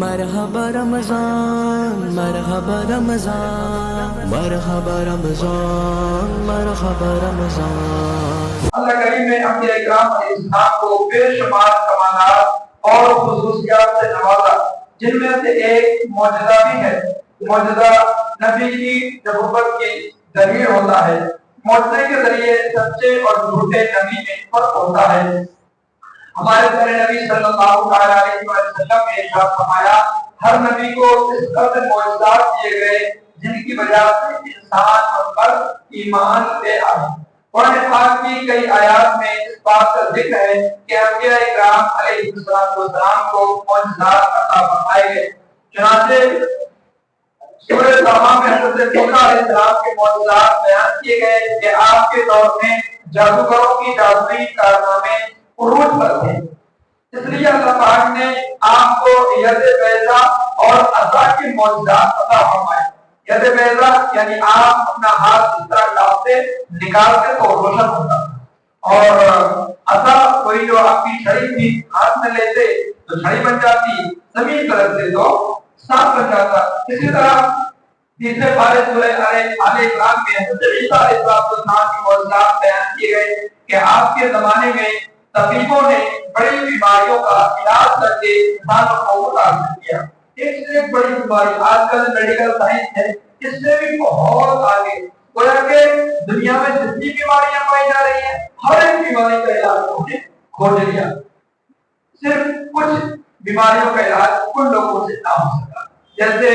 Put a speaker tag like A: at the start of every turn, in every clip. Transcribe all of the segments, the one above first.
A: مرحبا رمضان مرحبا رمضان مرحبا رمضان مرحبا رمضان۔
B: اللہ کریم نے انبیاء کرام علیہ السلام کو بے شمار کمالات اور خصوصیات سے نوازا، جن میں سے ایک معجزہ بھی ہے۔ معجزہ نبی کی نبوت کی دلیل ہوتا ہے۔ معجزے کے ذریعے سچے اور جھوٹے نبی میں فرق ہوتا ہے۔ ہمارے پیارے نبی صلی اللہ علیہ وسلم نے ارشاد فرمایا، ہر نبی کو اس قدر معجزات دیے گئے جن کی وجہ سے انسان پر ایمان لے آئے۔ قرآن پاک کی کئی آیات میں اس بات کا ذکر ہے کہ انبیاء کرام علیہ السلام کو معجزات عطا فرمائے گئے۔ چنانچہ سورہ طٰہٰ میں حضرت موسیٰ علیہ السلام کے معجزات بیان کیے گئے کہ آپ کے دور میں جادوگروں کی جادوئی کارنامے عروج پر تھے، اس لیے اللہ پاک نے آپ کو ید بیضا اور عصا کے معجزات عطا فرمائے۔ ید بیضا یعنی آپ اپنا ہاتھ اس طرح ڈالتے نکالتے تو روشن ہوتا، اور عصا کوئی جو آپ کی چھڑی تھی ہاتھ میں لیتے تو چھڑی بن جاتی، زمین پر رکھتے تو صاف بن جاتا۔ اسی طرح تیسرے پارے سورہ آل عمران میں حضرت عیسیٰ علیہ السلام کے معجزات بیان کیے گئے کہ آپ کے زمانے میں طبیبوں نے بڑی بیماریوں کا علاج کر کے انسانوں کو متاثر کیا۔ ایک سے ایک بڑی بیماری، آج کل میڈیکل سائنس ہے، اس سے بھی بہت آگے، گویا کہ دنیا میں جتنی بیماریاں پائی جا رہی ہیں ہر ایک بیماری کا علاج انہوں نے کھوج لیا۔ صرف کچھ بیماریوں کا علاج ان لوگوں سے نہ ہو سکا، جیسے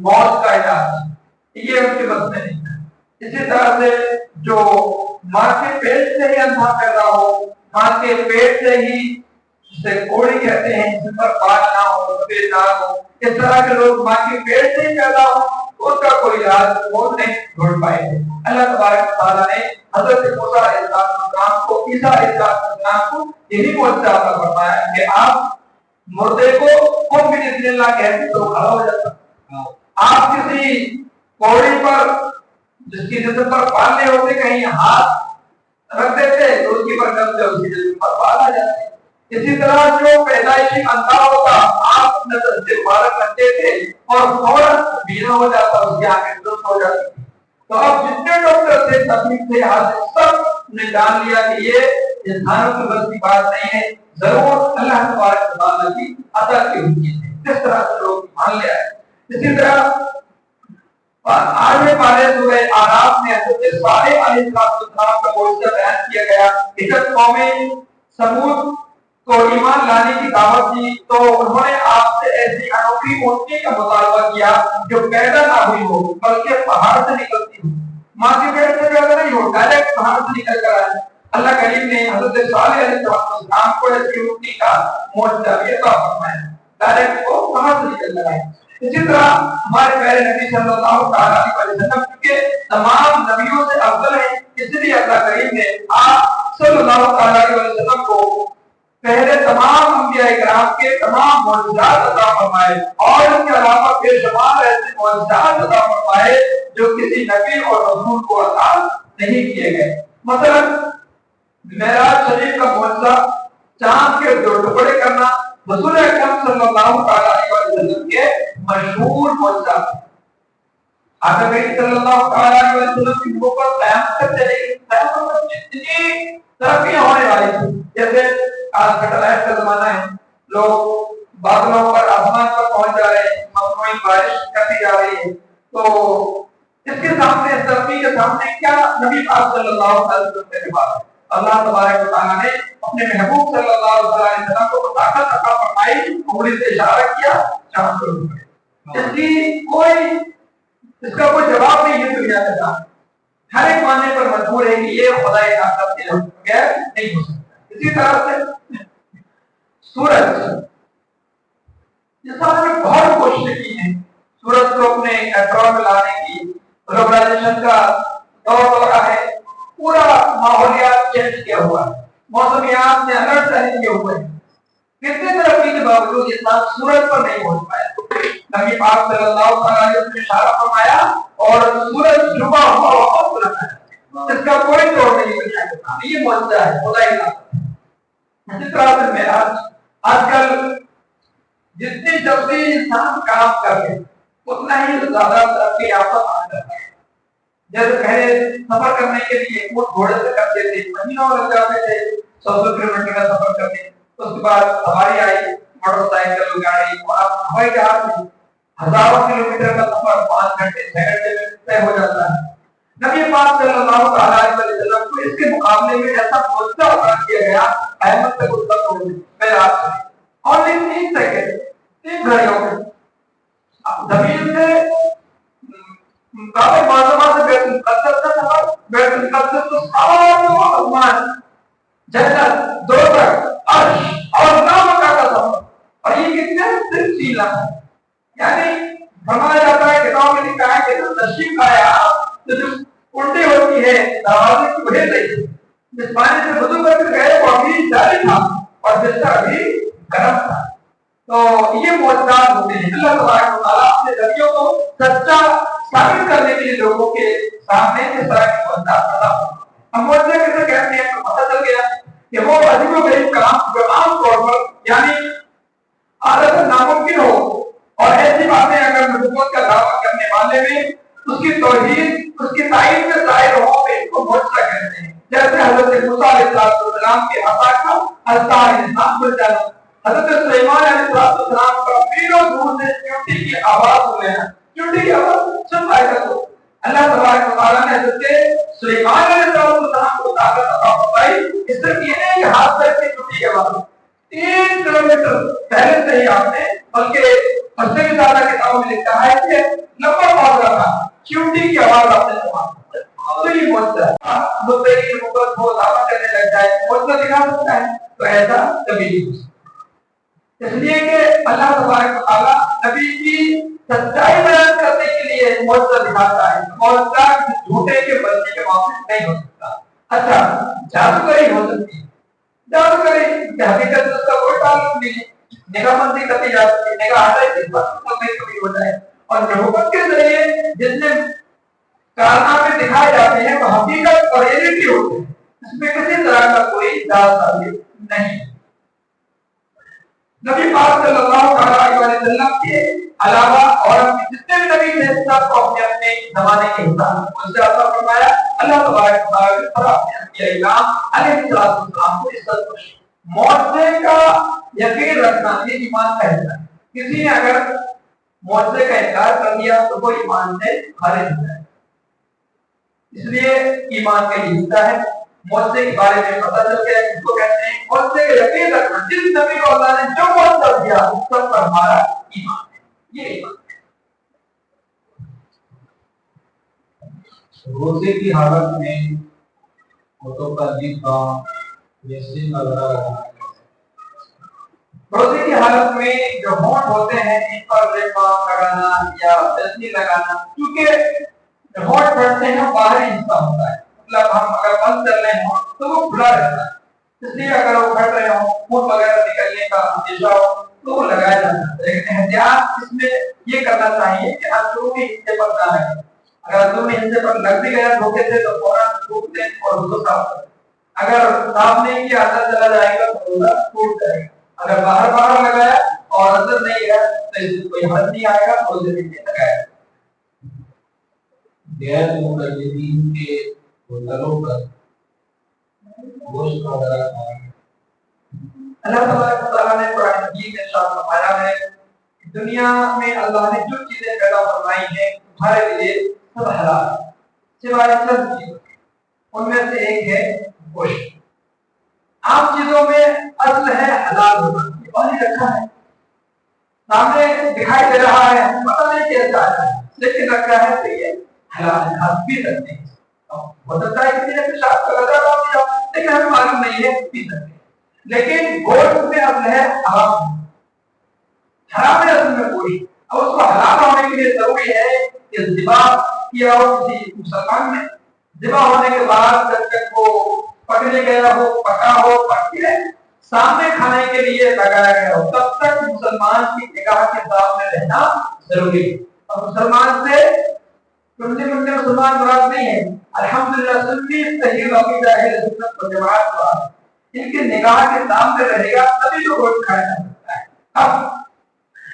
B: موت کا علاج، یہ ان کے بس میں نہیں ہے۔ اسی طرح سے جو ماں کے پیٹ سے ہی اندھا پیدا ہو، ماں کے پیٹ سے ہی جسے کوڑی کہتے ہیں، جس پر بال نہ ہو، سفید داغ ہو، اس طرح کے لوگ ماں کے پیٹ سے ہی پیدا ہو، اس کا کوئی علاج وہ نہیں ڈھونڈ پائے گے۔ اللہ تبارک و تعالیٰ نے حضرت موسیٰ علیہ السلام کو، عیسیٰ علیہ السلام کو یہی معجزہ عطا فرمایا کہ آپ مردے کو قم بِإِذْنِ اللہ کہتے تو کھڑا ہو جاتا۔ آپ کسی کوڑی پر جس کی جسم پر بال نہیں ہوتے کہیں ہاتھ رکھ دیتے تو اس کی برکت سے اس کی جسم پر بال آ جاتے۔ اسی طرح جو پیدائشی اندھا ہوتا آپ نظر سے مبارک کرتے تھے اور فوراً بینا ہو جاتا، اس کی آنکھیں درست ہو جاتی۔ تو اب جتنے ڈاکٹر تھے تکلیف سے حاصل سب نے جان لیا کہ یہ انسانوں کی بس کی بات نہیں ہے، ضرور اللہ تبارک و تعالیٰ کی عطا کی ہوئی ہے۔ اس طرح سے لوگ مان لے آئے۔ اسی طرح آگے پارے سورہ اعراف میں حضرت صالح علیہ السلام کا معجزہ بیان کیا گیا کہ جب قوم سمود کو ایمان لانے کی دعوت دی تو انہوں نے آپ سے ایسی انوکھی اونٹنی کا مطالبہ کیا جو پیدا نہ ہوئی ہو بلکہ پہاڑ سے نکلتی ہو، ماں کے پیٹ سے پیدا نہیں ہو، ڈائریکٹ پہاڑ سے نکل کر آئے۔ اللہ کریم نے حضرت صالح علیہ السلام کو ایسی اونٹنی کا معجزہ بھی عطا فرمایا، ڈائریکٹ وہ پہاڑ سے نکل کر آئے۔ اسی طرح ہمارے پیارے نبی صلی اللہ علیہ وسلم کے تمام نبیوں سے افضل ہیں، اس لیے اللہ کریم نے آپ صلی اللہ علیہ وسلم کو پہلے تمام انبیاء کرام کے تمام معجزات عطا فرمائے، اور ان کے علاوہ بے شمار ایسے معجزات عطا فرمائے جو کسی نبی اور رسول کو عطا نہیں کیے گئے۔ مثلا معراج شریف کا معجزہ چاند کے دو ٹکڑے کرنا رسول اکرم صلی اللہ علیہ وسلم کے مشہور معجزہ۔ آقا کریم صلی اللہ علیہ وسلم کی نبوت قیامت تک چلے گی، قیامت تک جتنی ترقیاں ہونے والی تھی، جیسے آج سیٹلائٹ کا زمانہ ہے، لوگ بادلوں پر آسمان پر پہنچ جا رہے ہیں، مصنوعی بارش کرتی جا رہی ہے، تو اس کے سامنے، اس ترقی کے سامنے کیا نبی پاک صلی اللہ علیہ وسلم کے بعد اللہ تبارک و تعالیٰ نے اپنے محبوب صلی اللہ علیہ وسلم کو طاقت عطا فرمائی، انگلی سے اشارہ کیا، چاند کو روکے۔ اس کا کوئی جواب نہیں ہے دنیا کے ساتھ، ہر ایک ماننے پر مجبور ہے کہ یہ خدا طاقت کے بغیر نہیں ہو سکتا۔ اسی طرح سے سورج، یہ سب نے بہت کوشش کی ہے سورج کو اپنے کنٹرول میں لانے کی، گلوبلائزیشن کا دور ہو رہا ہے، پورا ماحولیات چینج کیا ہوا ہے، موسمیات نے الرٹ جاری کیے ہوئے ہیں، کتنے ترقی کے باوجود انسان سورج پر نہیں پہنچ پایا۔ نبی پاک صلی اللہ علیہ وسلم نے اشارہ فرمایا اور سورج جھکا ہوا واپس بلند ہے، اس کا کوئی توڑ نہیں دنیا کے سامنے، یہ معجزہ ہے خدا ہی کا۔ اسی طرح سے معراج، آج کل جتنی جلدی انسان کام کرے اتنا ہی زیادہ ترقی یافتہ بن جاتا ہے۔ جیسے پہلے سفر کرنے کے لیے وہ گھوڑے سے کرتے تھے، مہینوں لگ جاتے تھے 100 کلومیٹر کا سفر کرنے۔ اس کے بعد سواری آئی، موٹر سائیکل، گاڑی، اور ہوائی جہاز میں ہزاروں کلومیٹر کا سفر 5 گھنٹے 6 گھنٹے میں طے ہو جاتا ہے۔ نبی پاک صلی اللہ علیہ وسلم کو اس کے مقابلے میں ایسا معجزہ عطا کیا گیا، احمد سے گفتگو ہوئی معراج میں، اور 3 سیکنڈ 3 گھڑیوں میں زمین سے کعبہ معظمہ سے بیت المقدس کا سفر، بیت المقدس تو سارا آسمان، جنت، دوزخ، عرش اور نامہ کا سفر، اور یہ کتنے صرف 3 لمحے، یعنی فرمایا جاتا ہے کتاب میں لکھا ہے کہ جب تشریف لایا تو جو الٹی ہوتی ہے دروازے کی وجہ سے جس پانی سے وضو کر کے گئے وہ ابھی جاری تھا اور بستر ابھی گرم تھا۔ تو یہ معجزات ہوتے ہیں۔ اللہ تبارک و تعالیٰ اپنے نبیوں کو سچا ثابت کرنے کے لیے لوگوں کے سامنے اس طرح کے معجزات عطا فرماتے ہیں۔ ہم معجزے کیسے کہتے ہیں تو پتہ چل گیا کہ وہ عجیب و غریب کلام جو عام طور پر یعنی عادت ناممکن ہو، اور ایسی باتیں اگر نبوت کا دعویٰ کرنے والے میں اس کی توحید، اس کی تائید میں ظاہر ہو تو اس کو معجزہ کہتے ہیں۔ جیسے حضرت موسیٰ علیہ السلام کے عصا کا السار انسان بن جانا، حضرت سلیمان علیہ السلام کا میلوں دور سے چونٹی کی آواز سننا، چونٹی کی آواز سن پائے گا تو اللہ تبارک و تعالیٰ نے حضرت سلیمان علیہ السلام کو طاقت عطا فرمائی، اس سے یہ نہیں کہ ہاتھ سے چونٹی کی آواز 3 کلومیٹر پہلے سے ہی آپ نے، بلکہ اس سے بھی زیادہ کتابوں میں لکھا ہے کہ لمبا فاصلہ تھا، چونٹی کی آواز آپ نے سنا، تو یہ معجزہ ہے۔ مدعی نبوت کو دعویٰ کرنے لگ جائے معجزہ دکھا سکتا ہے تو ایسا کبھی نہیں ہو سکتا۔ اس لیے کہ اللہ تبارک و تعالیٰ نبی کی سچائی بیان کرنے کے لیے معجزہ دکھاتا ہے، معجزہ جھوٹے کے بچے کے معاملے میں نہیں ہو سکتا۔ اچھا جادوگری ہو سکتی ہے، جادوگری کہ حقیقت سے اس کا کوئی تعلق نہیں ہے، نگاہ بندی کرتی جاتی ہے، نگاہ ہٹائی اس بات کو کبھی ہو جائے، اور نبوت کے ذریعے جس میں کارنامے دکھائے جاتے ہیں وہ حقیقت اور ریئلٹی ہوتے ہیں، اس میں کسی طرح کا کوئی جال سازی نہیں۔ نبی پاک صلی اللہ علیہ وسلم کے علاوہ اور جتنے بھی نبی تھے سب کو اپنے اپنے زمانے کے حساب سے عطا فرمایا۔ اللہ تبارک و تعالیٰ نے اپنے انبیاء کرام علیہ السلام کو عزت بخشی۔ معجزے کا یقین رکھنا یہ ایمان کا حصہ ہے۔ کسی نے اگر معجزے کا انکار کر دیا تو وہ ایمان سے خارج ہو جائے، اس لیے ایمان کا یہ حصہ ہے۔ معجزے کے بارے میں پتہ چل گیا کس کو کہتے ہیں معجزے کا یقین رکھنا، جس نبی کو اللہ نے جو معجزہ دیا اس پر ہمارا ایمان ہے، یہ ایمان ہے۔
C: روزے کی حالت میں متقدم کا جیسے نظر رہا ہے۔
B: روزے کی حالت میں جو ہونٹ ہوتے ہیں ان پر ریبان لگانا یا دستی لگانا، کیونکہ ہونٹ پڑتے ہیں باہری حصہ ہوتا ہے، مطلب ہم اگر بند کر رہے ہوں تو وہ کھلا رہتا ہے، اس لیے اگر وہ پھٹ رہے ہوں، خون وغیرہ نکلنے کا اندیشہ ہو تو وہ لگایا جاتا ہے۔ لیکن احتیاط اس میں یہ کرنا چاہیے کہ اندرونی حصے پر نہ لگے، اگر اندرونی حصے پر لگ بھی گیا دھوکے سے تو فوراً تھوک دیں اور وضو صاف کریں۔ اگر صاف نہیں کیا اندر چلا جائے گا تو روزہ ٹوٹ جائے گا۔ اگر باہر لگایا اور اندر نہیں گیا تو اس سے کوئی حد نہیں آئے گا، روزے میں نہیں لگایا۔
C: غیر مقلدین کے گزروں پر گوشت وغیرہ کھانا۔
B: اللہ تبارک و تعالیٰ نے قرآن مجید میں ارشاد فرمایا ہے کہ دنیا میں اللہ نے جو چیزیں پیدا فرمائی ہیں تمہارے لیے سب حلال ہے سوائے چند چیزوں کے، ان میں سے ایک ہے گوشت۔ عام چیزوں میں اصل ہے حلال ہونا، پانی رکھا ہے سامنے دکھائی دے رہا ہے، پتہ نہیں کیسا ہے لیکن رکھا ہے تو یہ حلال ہے، ہم پی سکتے ہیں۔ ہو سکتا ہے کسی نے پیشاب کا لگا ڈال دیا لیکن ہمیں معلوم نہیں ہے پی سکتے ہیں۔ لیکن گوشت میں اصل ہے حرام، حرام ہے اصل میں کوئی، اب اس کو حلال ہونے کے لیے ضروری ہے کہ ذبح کیا ہو کسی مسلمان نے، ذبح ہونے کے بعد جب تک وہ پکنے گیا ہو، پکا ہو، پک کے سامنے کھانے کے لیے لگایا گیا ہو، تب تک مسلمان کی نگاہ کے سامنے رہنا ضروری ہے۔ اور مسلمان سے مسلمان مراد نہیں ہے، الحمدللہ سنی صحیح عقیدہ اہل سنت و جماعت کا ان کی نگاہ کے سامنے رہے گا تبھی تو گوشت کھایا جا سکتا ہے۔ اب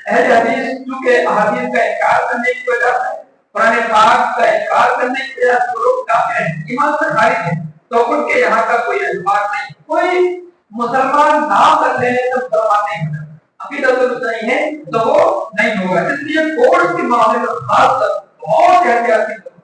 B: اہل حدیث کیونکہ احادیث کا انکار کرنے کی وجہ سے، قرآن پاک کا انکار کرنے کی وجہ سے لوگ کافر ہیں، ایمان سے خارج ہیں، تو ان کے یہاں کا کوئی اعتبار نہیں. کوئی مسلمان نام کر لے تو مسلمان نہیں ہوگا، عقیدت نہیں ہے تو وہ نہیں ہوگا. اس لیے کوڑ کے معاملے میں خاص کر بہت احتیاطی کرو.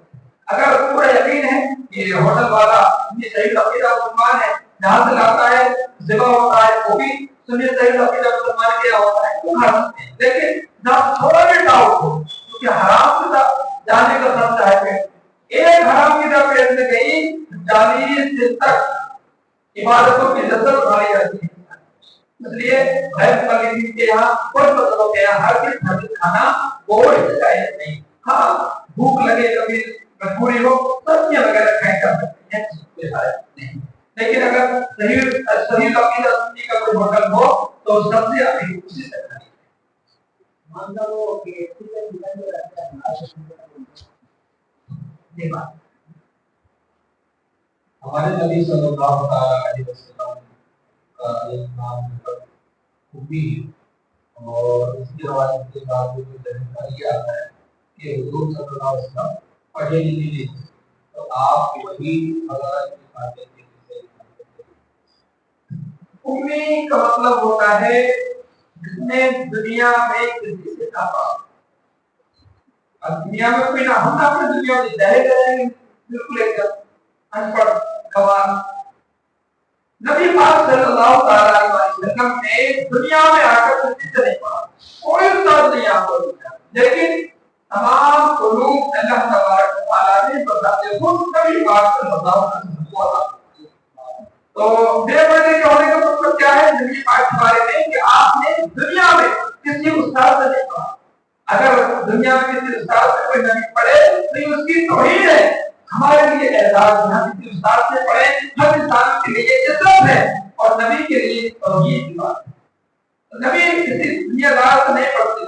B: اگر پورا یقین ہے کہ ہوٹل والا یہ صحیح عقیدہ مسلمان ہے، جہاں سے لاتا ہے ذبح ہوتا ہے وہ بھی سنی صحیح عقیدہ مسلمان کیا ہوتا ہے تو حرام ہے. لیکن جب تھوڑا بھی ڈاؤٹ ہو کیونکہ حرام سے جانے کا خطرہ ہے، ایک حرام کی طرف پیٹ میں گئی 40 دن تک عبادتوں کی لذت اٹھائی جاتی ہے. اس لیے غیر مغربی کے یہاں کوئی مطلب کے یہاں ہر چیز حاضر کھانا کوئی جائز نہیں. ہاں بھوک لگے کبھی مجبوری ہو سبزیاں وغیرہ کھائے جا سکتی ہیں، کوئی حرج نہیں. لیکن اگر صحیح عقیدہ سنی کا کوئی ہوٹل ہو تو سبزیاں بھی اسی سے کھانی.
C: ہمارے نبی صلی اللہ علیہ وسلم کا ایک نام خوبی اور اس کی روایت کے بعد جو یہ آتا ہے کہ حضور صلی اللہ علیہ وسلم پڑھے لکھے نہیں تھے، تو آپ وہی وغیرہ کی باتیں
B: امی کا مطلب ہوتا ہے جس نے دنیا میں کسی سے کہا. اب دنیا میں کوئی نہ، ہم اپنے دنیا میں ظاہر کریں گے بالکل ایک ان پڑھ گوار. نبی پاک صلی اللہ علیہ وسلم نے دنیا میں آ کر کسی سے نہیں پڑھا، کوئی استاد نہیں آپ کو دیا، لیکن تمام علوم اللہ تبارک و تعالیٰ نے بتاتے خود نبی پاک صلی اللہ علیہ وسلم کو عطا. تو بے پردے کے ہونے کا مطلب کیا ہے نبی پاک کے بارے میں کہ آپ نے دنیا میں کسی استاد سے نہیں پڑھا. اگر دنیا میں کسی استاد سے کوئی نبی پڑھے تو اس کی توہین ہے. ہمارے لیے اعزاز ہے کسی استاد سے پڑھے، ہر انسان کے لیے عزت ہے اور نبی کے لیے توحید کی بات ہے. نبی کسی دنیا دار سے نہیں پڑھتے،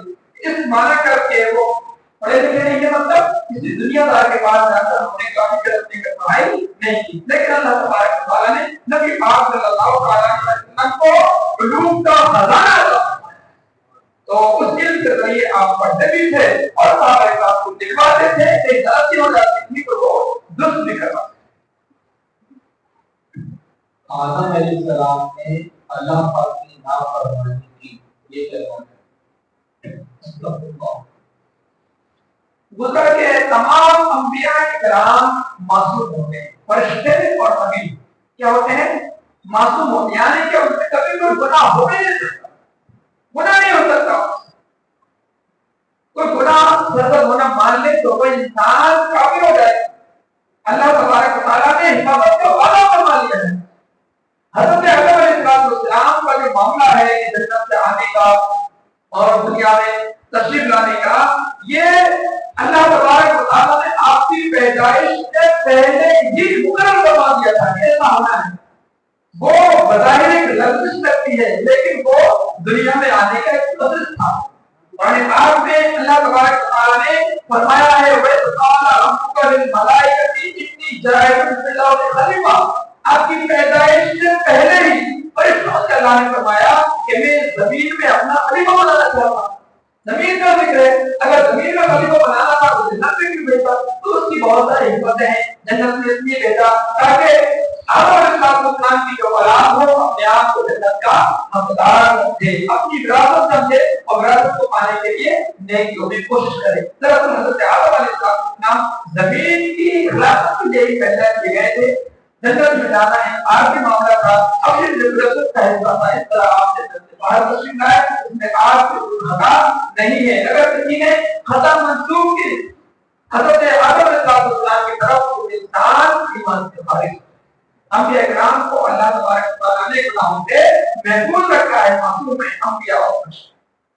B: اس معنی کر کے وہ پڑھے لکھے نہیں کے مطلب کسی دنیا دار کے پاس جا کر انہوں نے کافی کرنے کی پڑھائی نہیں کی. لیکن اللہ تبارک و تعالیٰ نے نبی پاک صلی اللہ علیہ وسلم کو علوم کا خزانہ عطا فرمایا. تو اس علم کے ذریعے آپ پڑھتے بھی تھے اور صحابہ کرام کو دکھاتے تھے کہ غلطی ہو جاتی تھی تو وہ درست بھی کرواتے.
C: آدم علیہ السلام نے اللہ پاک کی نافرمانی کی، یہ کہنا ہے.
B: گزر کے تمام انبیاء کرام معصوم ہوتے ہیں، فرشتے اور نبی کیا ہوتے ہیں؟ معصوم ہوتے ہیں، یعنی کہ ان سے کبھی کوئی گناہ ہو نہیں سکتا، گناہ نہیں ہو سکتا. کوئی گناہ سرزد ہونا مان لے تو وہ انسان کافر ہو جائے. اللہ تبارک و تعالیٰ نے حفاظت کا وعدہ فرما لیا ہے. حضرت آدم علیہ السلام کا جو معاملہ ہے کہ جنت سے آنے کا اور دنیا میں تشریف لانے کا، یہ اللہ تبارک و تعالیٰ نے آپ کی پیدائش سے پہلے ہی مقرر کروا دیا تھا کہ ایسا ہونا ہے. وہ بظاہر ایک لفظ لگتی ہے لیکن وہ دنیا میں آنے کا ایک قدر تھا. قرآن پاک میں اللہ تبارک و تعالیٰ نے فرمایا ہے وَإِذْ قَالَ رَبُّكَ لِلْمَلَائِكَةِ إِنِّي جَاعِلٌ فِي الْأَرْضِ خَلِيفَةً. آپ کی پیدائش سے پہلے ہی فرشتوں سے اللہ نے فرمایا کہ میں زمین میں اپنا خلیفہ بنانا چاہتا ہوں. زمین کا ذکر ہے، اگر زمین میں خلیفہ بنانا تھا تو جنت میں کیوں بھیجا؟ تو اس کی بہت ساری حکمتیں ہیں. جنت میں اس لیے بھیجا تاکہ آدم علیہ السلام کی جو اولاد ہو اپنے آپ کو جنت کا حقدار سمجھے، اپنی وراثت سمجھے اور وراثت کو پانے کے لیے نیکیوں میں کوشش کرے. دراصل حضرت آدم علیہ السلام زمین کی خلافت کے لیے پیدا کیے گئے تھے. جنت میں جانا ہے آخری معاملہ تھا. اب یہ جنت کا حصہ تھا، اس طرح آپ جنت سے باہر تشریف لائے، اس میں آپ کی کوئی خطا نہیں ہے. اگر کسی نے خطا منسوخ کی حضرت آدم علیہ السلام کی طرف تو انسان ایمان سے خارج. انبیاء کرام کو اللہ تبارک و تعالیٰ نے گناہوں سے محفوظ رکھا ہے، معصوم ہے انبیاء اور